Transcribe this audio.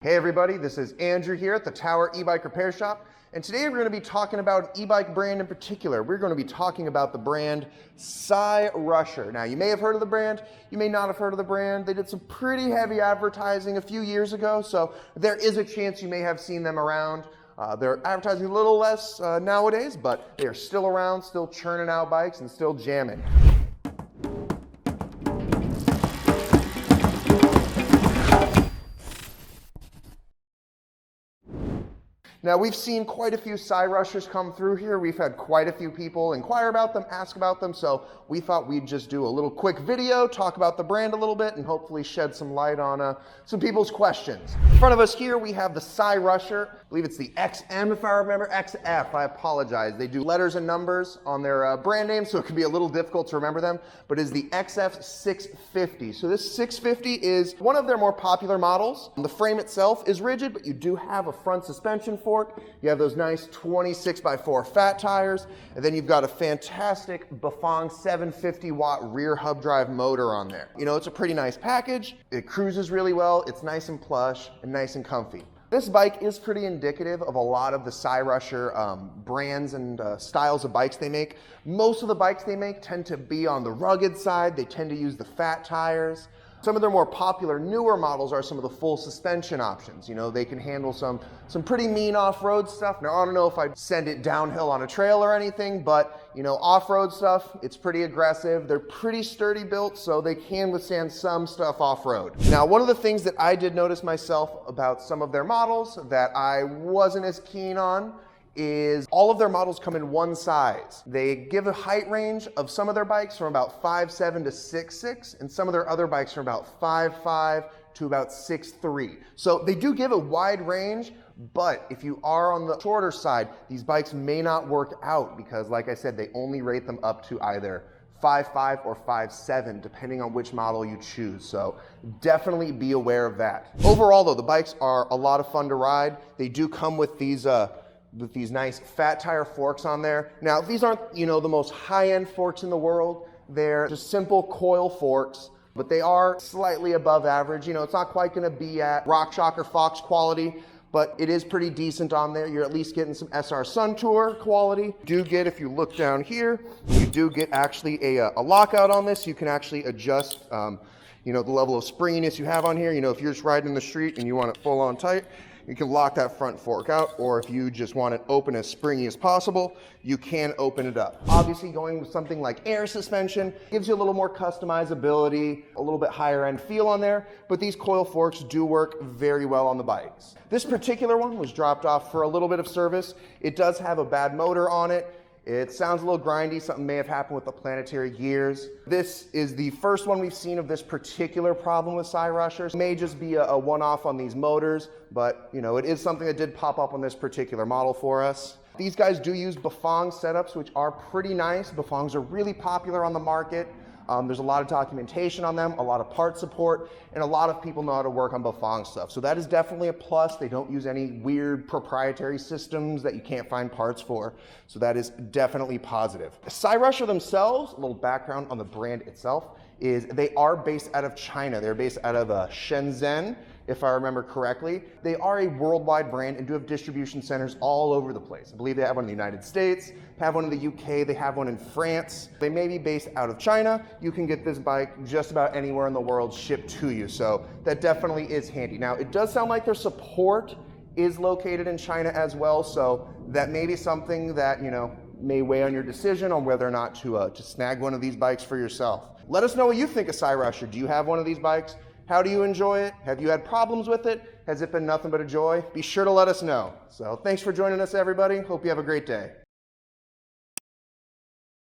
Hey everybody, this is Andrew here at the Tower e-bike repair shop, and today we're going to be talking about an e-bike brand in particular. We're going to be talking about the brand Cyrusher. Now, you may have heard of the brand, you may not have heard of the brand. They did some pretty heavy advertising a few years ago, so there is a chance you may have seen them around. They're advertising a little less nowadays, but they are still around, still churning out bikes and still jamming. Now, we've seen quite a few Cyrushers come through here. We've had quite a few people inquire about them, ask about them, so we thought we'd just do a little quick video, talk about the brand a little bit, and hopefully shed some light on some people's questions. In front of us here, we have the Cyrusher. I believe it's the XM, if I remember, XF, I apologize. They do letters and numbers on their brand name, so it can be a little difficult to remember them, but it's the Xf650. So this 650 is one of their more popular models. The frame itself is rigid, but you do have a front suspension fork. You have those nice 26x4 fat tires, and then you've got a fantastic Bafang 750 watt rear hub drive motor on there. You know, it's a pretty nice package. It cruises really well. It's nice and plush and nice and comfy. This bike is pretty indicative of a lot of the Cyrusher brands and styles of bikes they make. Most of the bikes they make tend to be on the rugged side. They tend to use the fat tires. Some of their more popular, newer models are some of the full suspension options. You know, they can handle some pretty mean off-road stuff. Now, I don't know if I'd send it downhill on a trail or anything, but, you know, off-road stuff, it's pretty aggressive. They're pretty sturdy built, so they can withstand some stuff off-road. Now, one of the things that I did notice myself about some of their models that I wasn't as keen on is all of their models come in one size. They give a height range of some of their bikes from about 5'7" to 6'6", and some of their other bikes from about 5'5" to about 6'3". So they do give a wide range, but if you are on the shorter side, these bikes may not work out because, like I said, they only rate them up to either 5'5" or 5'7", depending on which model you choose. So definitely be aware of that. Overall though, the bikes are a lot of fun to ride. They do come with these nice fat tire forks on there. Now, these aren't, you know, the most high-end forks in the world. They're just simple coil forks, but they are slightly above average. You know, it's not quite gonna be at RockShox or Fox quality, but it is pretty decent on there. You're at least getting some SR Sun Tour quality. You do get, if you look down here, you do get actually a lockout on this. You can actually adjust, you know, the level of springiness you have on here. You know, if you're just riding in the street and you want it full on tight, you can lock that front fork out, or if you just want it open as springy as possible, you can open it up. Obviously, going with something like air suspension gives you a little more customizability, a little bit higher end feel on there, but these coil forks do work very well on the bikes. This particular one was dropped off for a little bit of service. It does have a bad motor on it. It sounds a little grindy. Something may have happened with the planetary gears. This is the first one we've seen of this particular problem with Cyrushers. It may just be a one-off on these motors, but you know, it is something that did pop up on this particular model for us. These guys do use Bafang setups, which are pretty nice. Bafangs are really popular on the market. There's a lot of documentation on them, a lot of part support, and a lot of people know how to work on Bafang stuff. So that is definitely a plus. They don't use any weird proprietary systems that you can't find parts for. So that is definitely positive. Cyrusher themselves, a little background on the brand itself, is they are based out of China. They're based out of Shenzhen, if I remember correctly. They are a worldwide brand and do have distribution centers all over the place. I believe they have one in the United States, have one in the UK, they have one in France. They may be based out of China. You can get this bike just about anywhere in the world shipped to you. So that definitely is handy. Now, it does sound like their support is located in China as well. So that may be something that, you know, may weigh on your decision on whether or not to snag one of these bikes for yourself. Let us know what you think of Cyrusher. Do you have one of these bikes? How do you enjoy it? Have you had problems with it? Has it been nothing but a joy? Be sure to let us know. So thanks for joining us, everybody. Hope you have a great day.